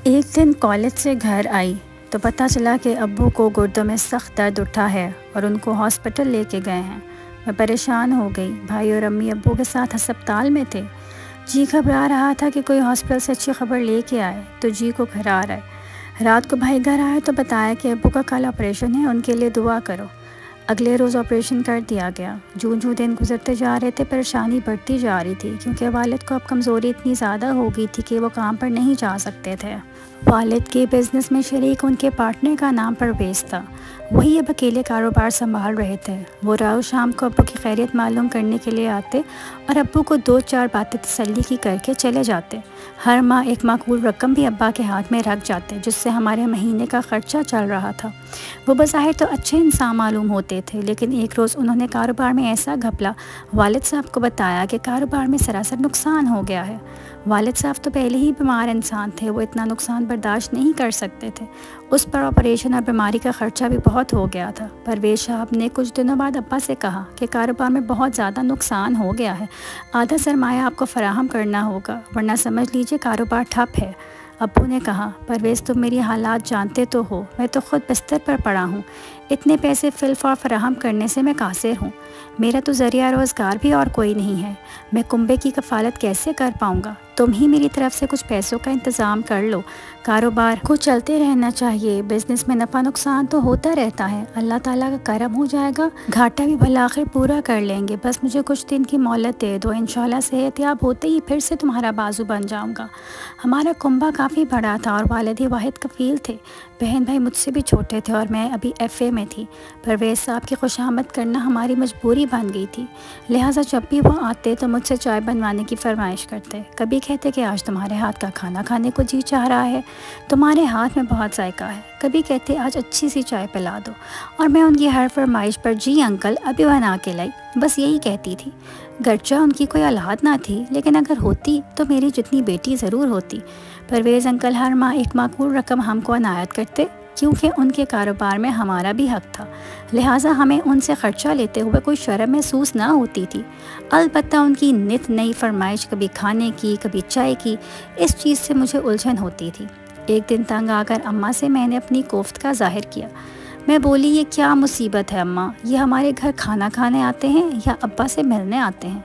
ایک دن کالج سے گھر آئی تو پتہ چلا کہ ابو کو گردوں میں سخت درد اٹھا ہے اور ان کو ہاسپٹل لے کے گئے ہیں۔ میں پریشان ہو گئی۔ بھائی اور امی ابو کے ساتھ ہسپتال میں تھے۔ جی گھبرا رہا تھا کہ کوئی ہاسپٹل سے اچھی خبر لے کے آئے تو جی کو گھر آ رہا ہے۔ رات کو بھائی گھر آئے تو بتایا کہ ابو کا کل آپریشن ہے، ان کے لیے دعا کرو۔ اگلے روز آپریشن کر دیا گیا۔ جوں دن گزرتے جا رہے تھے پریشانی بڑھتی جا رہی تھی، کیونکہ والد کو اب کمزوری اتنی زیادہ ہو گئی تھی کہ وہ کام پر نہیں جا سکتے تھے۔ والد کے بزنس میں شریک ان کے پارٹنر کا نام پرویز تھا، وہی اب اکیلے کاروبار سنبھال رہے تھے۔ وہ روز شام کو ابو کی خیریت معلوم کرنے کے لیے آتے اور ابو کو 2-4 باتیں تسلی کی کر کے چلے جاتے۔ ہر ماہ ایک معقول رقم بھی ابا کے ہاتھ میں رکھ جاتے، جس سے ہمارے مہینے کا خرچہ چل رہا تھا۔ وہ بظاہر تو اچھے انسان معلوم ہوتے تھے، لیکن ایک روز انہوں نے کاروبار میں ایسا گھپلا والد صاحب کو بتایا کہ کاروبار میں سراسر نقصان ہو گیا ہے۔ والد صاحب تو پہلے ہی بیمار انسان تھے، وہ اتنا نقصان برداشت نہیں کر سکتے تھے۔ اس پر آپریشن اور بیماری کا خرچہ بھی بہت ہو گیا تھا۔ پرویز صاحب نے کچھ دنوں بعد ابا سے کہا کہ کاروبار میں بہت زیادہ نقصان ہو گیا ہے، آدھا سرمایہ آپ کو فراہم کرنا ہوگا، ورنہ سمجھ لیجئے کاروبار ٹھپ ہے۔ ابو نے کہا، پرویز تم میری حالات جانتے تو ہو، میں تو خود بستر پر پڑا ہوں، اتنے پیسے فلفور فراہم کرنے سے میں قاصر ہوں، میرا تو ذریعہ روزگار بھی اور کوئی نہیں ہے، میں کنبے کی کفالت کیسے کر پاؤں گا؟ تم ہی میری طرف سے کچھ پیسوں کا انتظام کر لو، کاروبار کو چلتے رہنا چاہیے، بزنس میں نفع نقصان تو ہوتا رہتا ہے، اللہ تعالیٰ کا کرم ہو جائے گا، گھاٹا بھی بالآخر پورا کر لیں گے، بس مجھے کچھ دن کی مہلت دے دو، انشاءاللہ صحت یاب ہوتے ہی پھر سے تمہارا بازو بن جاؤں گا۔ ہمارا کنبہ کافی بڑا تھا اور والد ہی واحد کفیل تھے، بہن بھائی مجھ سے بھی چھوٹے تھے اور میں ابھی FA میں تھی۔ پرویز صاحب کی خوشامد کرنا ہماری مجبوری بن گئی تھی، لہٰذا جب بھی وہ آتے تو مجھ سے چائے بنوانے کی فرمائش کرتے، کبھی کہتے کہ آج تمہارے ہاتھ کا کھانا کھانے کو جی چاہ رہا ہے، تمہارے ہاتھ میں بہت ذائقہ ہے، کبھی کہتے آج اچھی سی چائے پلا دو، اور میں ان کی ہر فرمائش پر جی انکل ابھی بنا کے لائی بس یہی کہتی تھی۔ گرچہ ان کی کوئی اولاد نہ تھی، لیکن اگر ہوتی تو میری جتنی بیٹی ضرور ہوتی۔ پرویز انکل ہر ماہ ایک معقول رقم ہم کو عنایت کرتے، کیونکہ ان کے کاروبار میں ہمارا بھی حق تھا، لہٰذا ہمیں ان سے خرچہ لیتے ہوئے کوئی شرم محسوس نہ ہوتی تھی۔ البتہ ان کی نت نئی فرمائش، کبھی کھانے کی کبھی چائے کی، اس چیز سے مجھے الجھن ہوتی تھی۔ ایک دن تنگ آ کر اماں سے میں نے اپنی کوفت کا ظاہر کیا۔ میں بولی، یہ کیا مصیبت ہے اماں، یہ ہمارے گھر کھانا کھانے آتے ہیں یا ابا سے ملنے آتے ہیں؟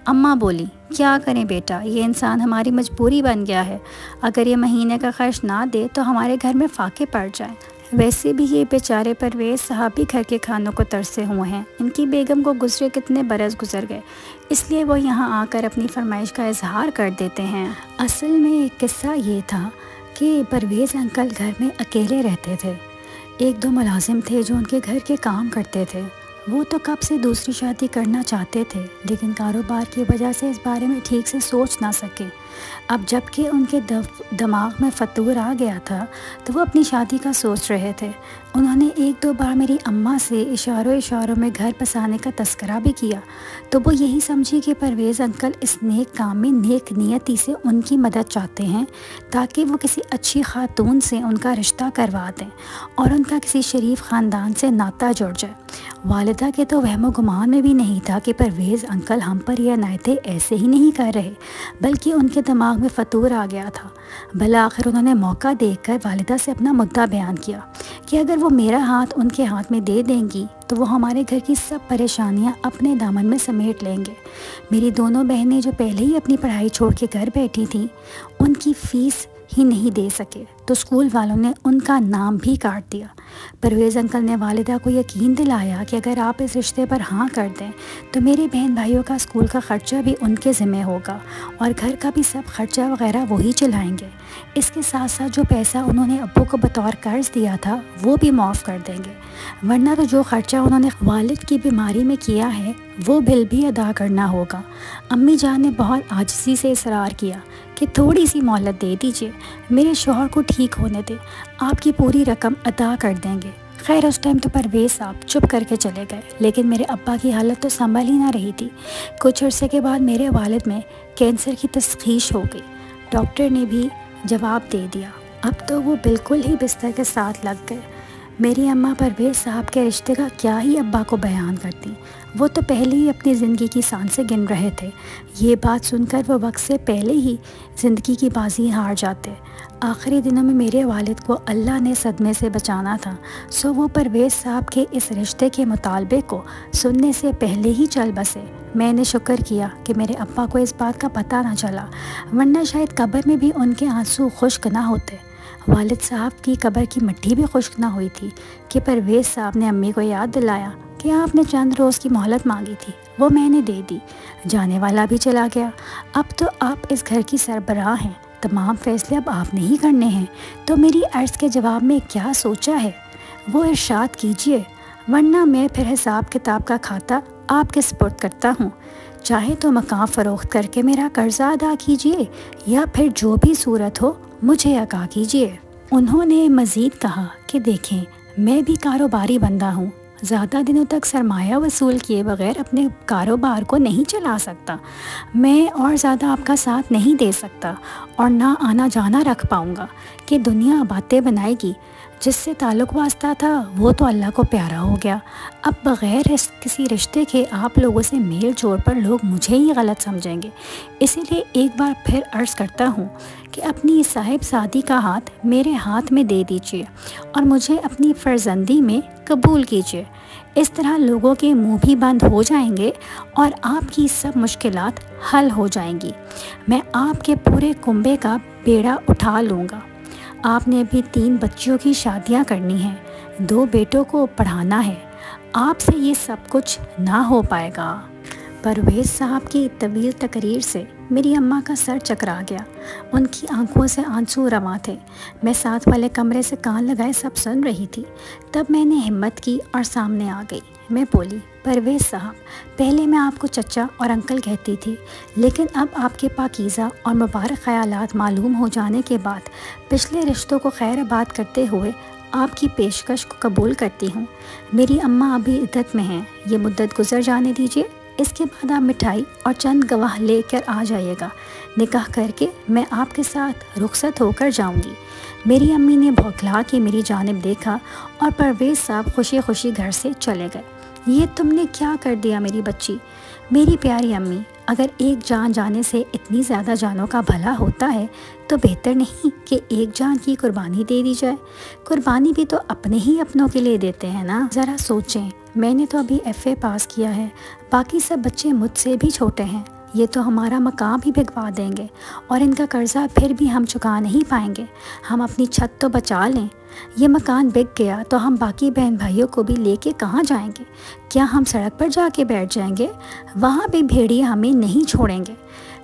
اماں بولی، کیا کریں بیٹا، یہ انسان ہماری مجبوری بن گیا ہے، اگر یہ مہینے کا خرچ نہ دے تو ہمارے گھر میں فاقے پڑ جائیں۔ ویسے بھی یہ بیچارے پرویز صاحب بھی گھر کے کھانوں کو ترسے ہوئے ہیں، ان کی بیگم کو گزرے کتنے برس گزر گئے، اس لیے وہ یہاں آ کر اپنی فرمائش کا اظہار کر دیتے ہیں۔ اصل میں ایک قصہ یہ تھا کہ پرویز انکل گھر میں اکیلے رہتے تھے۔ 1-2 ملازم تھے جو ان کے گھر کے کام کرتے تھے۔ وہ تو کب سے دوسری شادی کرنا چاہتے تھے، لیکن کاروبار کی وجہ سے اس بارے میں ٹھیک سے سوچ نہ سکے۔ اب جب کہ ان کے دماغ میں فطور آ گیا تھا تو وہ اپنی شادی کا سوچ رہے تھے۔ انہوں نے 1-2 بار میری اماں سے اشاروں میں گھر بسانے کا تذکرہ بھی کیا، تو وہ یہی سمجھی کہ پرویز انکل اس نیک کام میں نیک نیتی سے ان کی مدد چاہتے ہیں، تاکہ وہ کسی اچھی خاتون سے ان کا رشتہ کروا دیں اور ان کا کسی شریف خاندان سے ناطہ جڑ جائے۔ والدہ کے تو وہم و گمان میں بھی نہیں تھا کہ پرویز انکل ہم پر یہ عنایتیں ایسے ہی نہیں کر رہے، بلکہ ان کے دماغ میں فطور آ گیا تھا۔ بالآخر انہوں نے موقع دیکھ کر والدہ سے اپنا مدعا بیان کیا کہ اگر وہ میرا ہاتھ ان کے ہاتھ میں دے دیں گی تو وہ ہمارے گھر کی سب پریشانیاں اپنے دامن میں سمیٹ لیں گے۔ میری دونوں بہنیں جو پہلے ہی اپنی پڑھائی چھوڑ کے گھر بیٹھی تھیں، ان کی فیس ہی نہیں دے سکے تو اسکول والوں نے ان کا نام بھی کاٹ دیا۔ پرویز انکل نے والدہ کو یقین دلایا کہ اگر آپ اس رشتے پر ہاں کر دیں تو میرے بہن بھائیوں کا اسکول کا خرچہ بھی ان کے ذمہ ہوگا اور گھر کا بھی سب خرچہ وغیرہ وہی چلائیں گے۔ اس کے ساتھ ساتھ جو پیسہ انہوں نے ابو کو بطور قرض دیا تھا وہ بھی معاف کر دیں گے، ورنہ تو جو خرچہ انہوں نے والد کی بیماری میں کیا ہے وہ بل بھی ادا کرنا ہوگا۔ امی جان نے بہت عاجزی سے اصرار کیا کہ تھوڑی سی مہلت دے دیجیے، میرے شوہر کو ٹھیک ہونے دیں، آپ کی پوری رقم ادا کر دیں گے۔ خیر اس ٹائم تو پرویز صاحب چپ کر کے چلے گئے، لیکن میرے ابا کی حالت تو سنبھل ہی نہ رہی تھی۔ کچھ عرصے کے بعد میرے والد میں کینسر کی تشخیص ہو گئی، ڈاکٹر نے بھی جواب دے دیا، اب تو وہ بالکل ہی بستر کے ساتھ لگ گئے۔ میری اماں پرویز صاحب کے رشتے کا کیا ہی ابا کو بیان کرتی، وہ تو پہلے ہی اپنی زندگی کی سانسیں گن رہے تھے۔ یہ بات سن کر وہ وقت سے پہلے ہی زندگی کی بازی ہار جاتے۔ آخری دنوں میں میرے والد کو اللہ نے صدمے سے بچانا تھا، سو وہ پرویز صاحب کے اس رشتے کے مطالبے کو سننے سے پہلے ہی چل بسے۔ میں نے شکر کیا کہ میرے ابا کو اس بات کا پتہ نہ چلا، ورنہ شاید قبر میں بھی ان کے آنسو خشک نہ ہوتے۔ والد صاحب کی قبر کی مٹی بھی خشک نہ ہوئی تھی کہ پرویز صاحب نے امی کو یاد دلایا کہ آپ نے چند روز کی مہلت مانگی تھی، وہ میں نے دے دی۔ جانے والا بھی چلا گیا، اب تو آپ اس گھر کی سربراہ ہیں، تمام فیصلے اب آپ نے ہی کرنے ہیں، تو میری عرض کے جواب میں کیا سوچا ہے وہ ارشاد کیجئے، ورنہ میں پھر حساب کتاب کا کھاتا آپ کے سپرد کرتا ہوں۔ چاہے تو مکان فروخت کر کے میرا قرضہ ادا کیجئے یا پھر جو بھی صورت ہو مجھے عطا کیجئے۔ انہوں نے مزید کہا کہ دیکھیں، میں بھی کاروباری بندہ ہوں، زیادہ دنوں تک سرمایہ وصول کیے بغیر اپنے کاروبار کو نہیں چلا سکتا، میں اور زیادہ آپ کا ساتھ نہیں دے سکتا اور نہ آنا جانا رکھ پاؤں گا کہ دنیا باتیں بنائے گی، جس سے تعلق واسطہ تھا وہ تو اللہ کو پیارا ہو گیا، اب بغیر کسی رشتے کے آپ لوگوں سے میل جوڑ پر لوگ مجھے ہی غلط سمجھیں گے، اسی لیے ایک بار پھر عرض کرتا ہوں کہ اپنی صاحب زادی کا ہاتھ میرے ہاتھ میں دے دیجیے اور مجھے اپنی فرزندی میں قبول کیجیے، اس طرح لوگوں کے منہ بھی بند ہو جائیں گے اور آپ کی سب مشکلات حل ہو جائیں گی، میں آپ کے پورے کنبے کا بیڑا اٹھا لوں گا۔ آپ نے ابھی 3 بچیوں کی شادیاں کرنی ہیں، 2 بیٹوں کو پڑھانا ہے، آپ سے یہ سب کچھ نہ ہو پائے گا۔ پرویز صاحب کی طویل تقریر سے میری اماں کا سر چکرا گیا، ان کی آنکھوں سے آنسو رواں تھے۔ میں ساتھ والے کمرے سے کان لگائے سب سن رہی تھی، تب میں نے ہمت کی اور سامنے آ گئی۔ میں بولی، پرویز صاحب، پہلے میں آپ کو چچا اور انکل کہتی تھی، لیکن اب آپ کے پاکیزہ اور مبارک خیالات معلوم ہو جانے کے بعد پچھلے رشتوں کو خیر آباد کرتے ہوئے آپ کی پیشکش کو قبول کرتی ہوں۔ میری اماں ابھی عدت میں ہیں، یہ مدت گزر جانے دیجیے، اس کے بعد آپ مٹھائی اور چند گواہ لے کر آ جائیے گا، نکاح کر کے میں آپ کے ساتھ رخصت ہو کر جاؤں گی۔ میری امی نے بھوکھلا کے میری جانب دیکھا اور پرویز صاحب خوشی خوشی گھر سے چلے گئے۔ یہ تم نے کیا کر دیا میری بچی؟ میری پیاری امی، اگر ایک جان جانے سے اتنی زیادہ جانوں کا بھلا ہوتا ہے تو بہتر نہیں کہ ایک جان کی قربانی دے دی جائے؟ قربانی بھی تو اپنے ہی اپنوں کے لیے دیتے ہیں نا، ذرا سوچیں، میں نے تو ابھی FA پاس کیا ہے، باقی سب بچے مجھ سے بھی چھوٹے ہیں، یہ تو ہمارا مکان بھی بھگوا دیں گے اور ان کا قرضہ پھر بھی ہم چکا نہیں پائیں گے، ہم اپنی چھت تو بچا لیں، یہ مکان بک گیا تو ہم باقی بہن بھائیوں کو بھی لے کے کہاں جائیں گے؟ کیا ہم سڑک پر جا کے بیٹھ جائیں گے؟ وہاں بھی بھیڑیے ہمیں نہیں چھوڑیں گے۔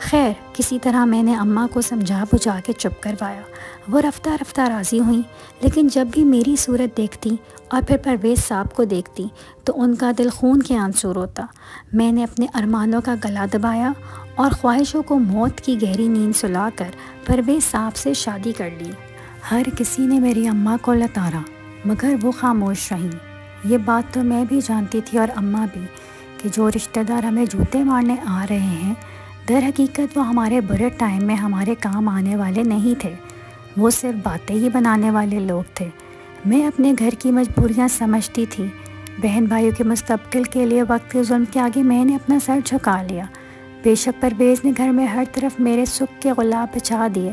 خیر، کسی طرح میں نے اماں کو سمجھا بجھا کے چپ کروایا، وہ رفتہ رفتہ راضی ہوئیں، لیکن جب بھی میری صورت دیکھتی اور پھر پرویز صاحب کو دیکھتی تو ان کا دل خون کے آنسو روتا۔ میں نے اپنے ارمانوں کا گلا دبایا اور خواہشوں کو موت کی گہری نیند سلا کر پرویز صاحب سے شادی کر لی۔ ہر کسی نے میری اماں کو لتارا مگر وہ خاموش رہیں۔ یہ بات تو میں بھی جانتی تھی اور اماں بھی کہ جو رشتہ دار ہمیں جوتے مارنے آ رہے ہیں در حقیقت وہ ہمارے برے ٹائم میں ہمارے کام آنے والے نہیں تھے، وہ صرف باتیں ہی بنانے والے لوگ تھے۔ میں اپنے گھر کی مجبوریاں سمجھتی تھی، بہن بھائیوں کے مستقبل کے لیے وقت کے ظلم کے آگے میں نے اپنا سر جھکا لیا۔ بے شک پرویز نے گھر میں ہر طرف میرے سکھ کے گلاب بچھا دیے،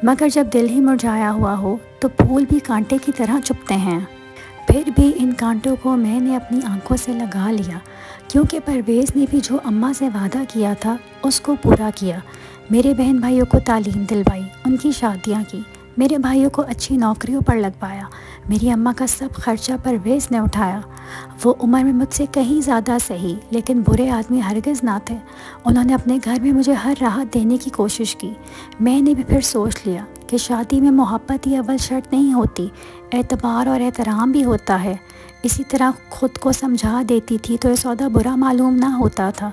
مگر جب دل ہی مرجھایا ہوا ہو تو پھول بھی کانٹے کی طرح چبھتے ہیں۔ پھر بھی ان کانٹوں کو میں نے اپنی آنکھوں سے لگا لیا، کیونکہ پرویز نے بھی جو اماں سے وعدہ کیا تھا اس کو پورا کیا۔ میرے بہن بھائیوں کو تعلیم دلوائی، ان کی شادیاں کی، میرے بھائیوں کو اچھی نوکریوں پر لگوایا، میری اماں کا سب خرچہ پرویز نے اٹھایا۔ وہ عمر میں مجھ سے کہیں زیادہ صحیح لیکن برے آدمی ہرگز نہ تھے، انہوں نے اپنے گھر میں مجھے ہر راحت دینے کی کوشش کی۔ میں نے بھی پھر سوچ لیا کہ شادی میں محبت ہی اول شرط نہیں ہوتی، اعتبار اور احترام بھی ہوتا ہے۔ اسی طرح خود کو سمجھا دیتی تھی تو یہ سودا برا معلوم نہ ہوتا تھا۔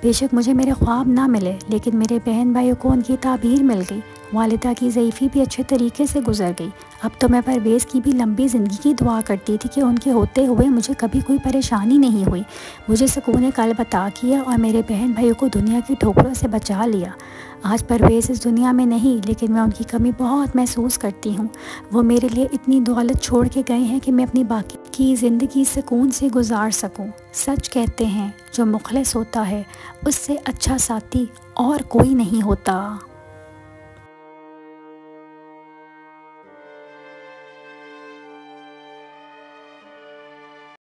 بے شک مجھے میرے خواب نہ ملے لیکن میرے بہن بھائیوں کو ان کی تعبیر مل گئی، والدہ کی ضعیفی بھی اچھے طریقے سے گزر گئی۔ اب تو میں پرویز کی بھی لمبی زندگی کی دعا کرتی تھی کہ ان کے ہوتے ہوئے مجھے کبھی کوئی پریشانی نہیں ہوئی، مجھے سکون قلب عطا کیا اور میرے بہن بھائیوں کو دنیا کی ٹھوکروں سے بچا لیا۔ آج پرویز اس دنیا میں نہیں لیکن میں ان کی کمی بہت محسوس کرتی ہوں۔ وہ میرے لیے اتنی دولت چھوڑ کے گئے ہیں کہ میں اپنی باقی کی زندگی سکون سے گزار سکوں۔ سچ کہتے ہیں جو مخلص ہوتا ہے اس سے اچھا ساتھی اور کوئی نہیں ہوتا۔